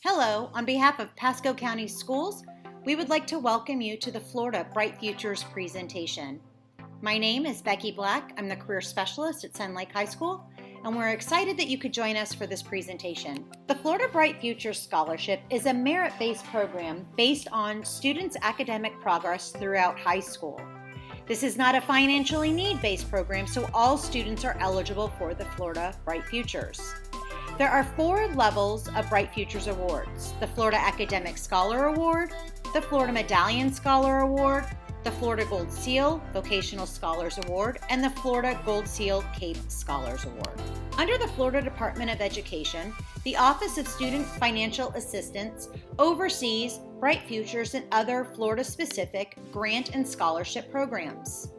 Hello, on behalf of Pasco County Schools, we would like to welcome you to the Florida Bright Futures presentation. My name is Becky Black. I'm the Career Specialist at Sun Lake High School, and we're excited that you could join us for this presentation. The Florida Bright Futures Scholarship is a merit-based program based on students' academic progress throughout high school. This is not a financially need-based program, so all students are eligible for the Florida Bright Futures. There are 4 levels of Bright Futures Awards: the Florida Academic Scholar Award, the Florida Medallion Scholar Award, the Florida Gold Seal Vocational Scholars Award, and the Florida Gold Seal CAPE Scholars Award. Under the Florida Department of Education, the Office of Student Financial Assistance oversees Bright Futures and other Florida-specific grant and scholarship programs.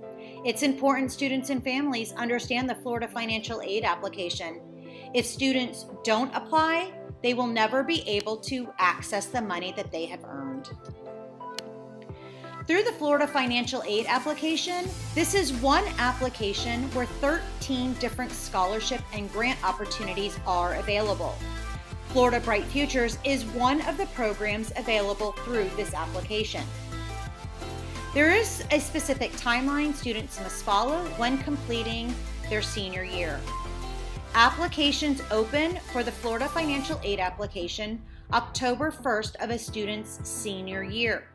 It's important students and families understand the Florida financial aid application. If students don't apply, they will never be able to access the money that they have earned. Through the Florida Financial Aid application, this is one application where 13 different scholarship and grant opportunities are available. Florida Bright Futures is one of the programs available through this application. There is a specific timeline students must follow when completing their senior year. Applications open for the Florida Financial Aid application October 1st of a student's senior year.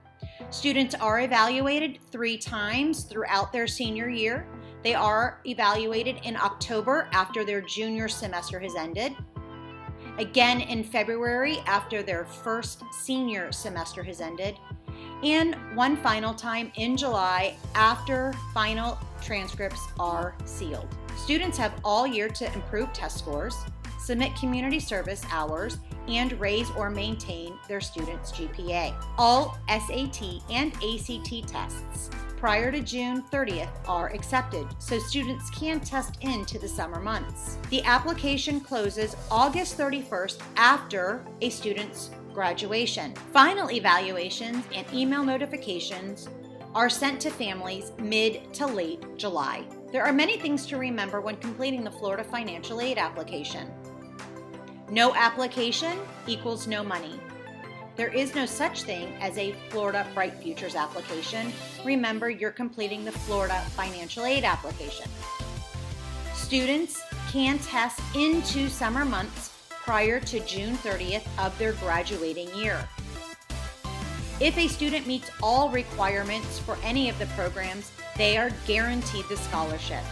Students are evaluated 3 times throughout their senior year. They are evaluated in October after their junior semester has ended, again in February after their first senior semester has ended, and one final time in July after final transcripts are sealed. Students have all year to improve test scores, submit community service hours, and raise or maintain their students' GPA. All SAT and ACT tests prior to June 30th are accepted, so students can test into the summer months. The application closes August 31st after a student's graduation. Final evaluations and email notifications are sent to families mid to late July. There are many things to remember when completing the Florida Financial Aid application. No application equals no money. There is no such thing as a Florida Bright Futures application. Remember, you're completing the Florida Financial Aid application. Students can test into summer months prior to June 30th of their graduating year. If a student meets all requirements for any of the programs, they are guaranteed the scholarship.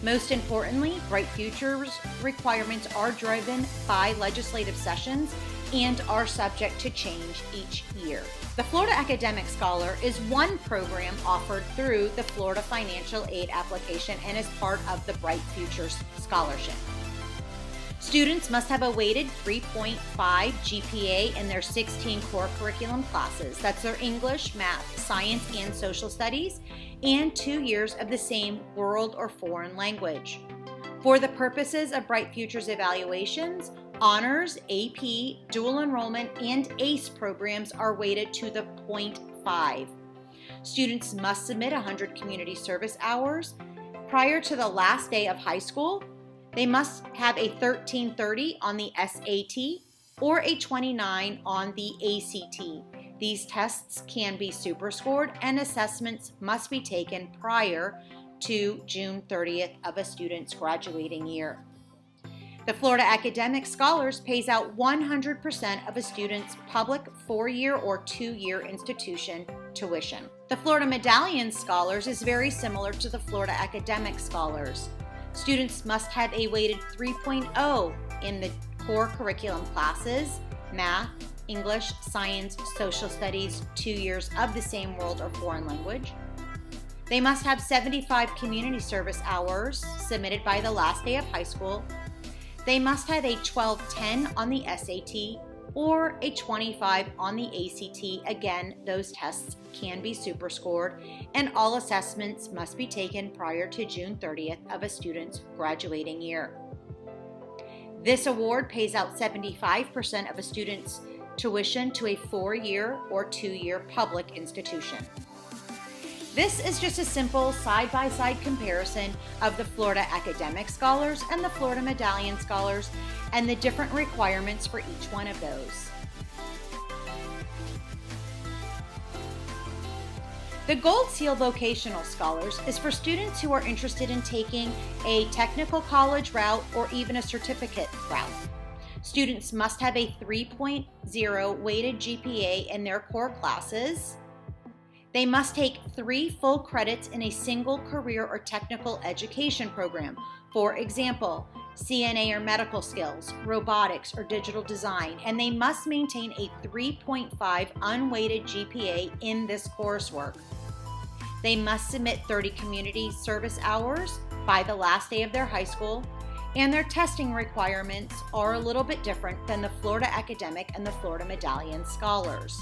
Most importantly, Bright Futures requirements are driven by legislative sessions and are subject to change each year. The Florida Academic Scholar is one program offered through the Florida Financial Aid application and is part of the Bright Futures Scholarship. Students must have a weighted 3.5 GPA in their 16 core curriculum classes. That's their English, math, science, and social studies, and 2 years of the same world or foreign language. For the purposes of Bright Futures evaluations, honors, AP, dual enrollment, and ACE programs are weighted to the 0.5. Students must submit 100 community service hours prior to the last day of high school. They must have a 1330 on the SAT or a 29 on the ACT. These tests can be superscored, and assessments must be taken prior to June 30th of a student's graduating year. The Florida Academic Scholars pays out 100% of a student's public 4-year or 2-year institution tuition. The Florida Medallion Scholars is very similar to the Florida Academic Scholars. Students must have a weighted 3.0 in the core curriculum classes, math, English, science, social studies, 2 years of the same world or foreign language. They must have 75 community service hours submitted by the last day of high school. They must have a 1210 on the SAT or a 25 on the ACT. Again, those tests can be superscored, and all assessments must be taken prior to June 30th of a student's graduating year. This award pays out 75% of a student's tuition to a 4-year or 2-year public institution. This is just a simple side-by-side comparison of the Florida Academic Scholars and the Florida Medallion Scholars and the different requirements for each one of those. The Gold Seal Vocational Scholars is for students who are interested in taking a technical college route or even a certificate route. Students must have a 3.0 weighted GPA in their core classes. They must take 3 full credits in a single career or technical education program. For example, CNA or medical skills, robotics, or digital design, and they must maintain a 3.5 unweighted GPA in this coursework. They must submit 30 community service hours by the last day of their high school, and their testing requirements are a little bit different than the Florida Academic and the Florida Medallion Scholars.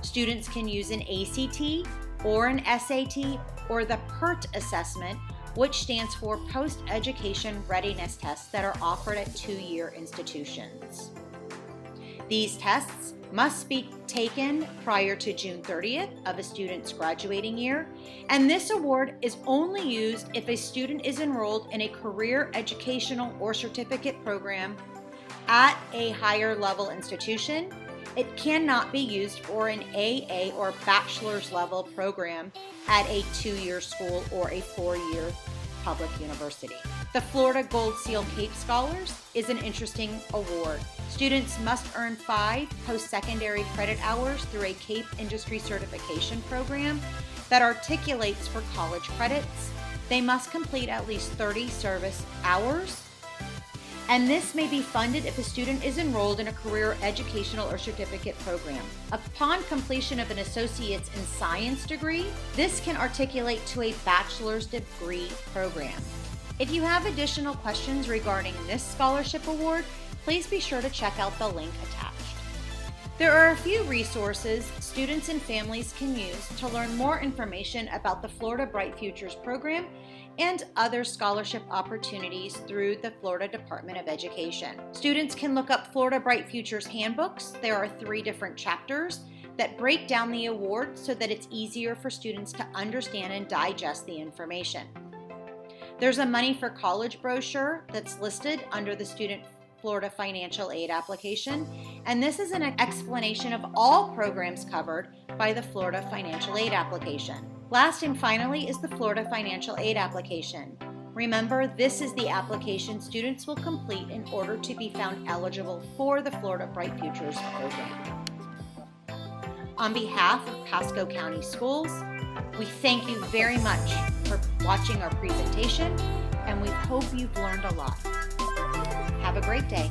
Students can use an ACT or an SAT or the PERT assessment, which stands for Post-Education Readiness Tests that are offered at 2-year institutions. These tests must be taken prior to June 30th of a student's graduating year, and this award is only used if a student is enrolled in a career educational or certificate program at a higher level institution. It cannot be used for an AA or bachelor's level program at a 2-year school or a 4-year public university. The Florida Gold Seal CAPE Scholars is an interesting award. Students must earn 5 post-secondary credit hours through a CAPE industry certification program that articulates for college credits. They must complete at least 30 service hours, and this may be funded if a student is enrolled in a career educational or certificate program. Upon completion of an associate's in science degree, this can articulate to a bachelor's degree program. If you have additional questions regarding this scholarship award, please be sure to check out the link attached. There are a few resources students and families can use to learn more information about the Florida Bright Futures program and other scholarship opportunities through the Florida Department of Education. Students can look up Florida Bright Futures handbooks. There are 3 different chapters that break down the award so that it's easier for students to understand and digest the information. There's a Money for College brochure that's listed under the Student Florida Financial Aid application, and this is an explanation of all programs covered by the Florida Financial Aid application. Last and finally is the Florida Financial Aid application. Remember, this is the application students will complete in order to be found eligible for the Florida Bright Futures program. On behalf of Pasco County Schools, we thank you very much for watching our presentation, and we hope you've learned a lot. Have a great day.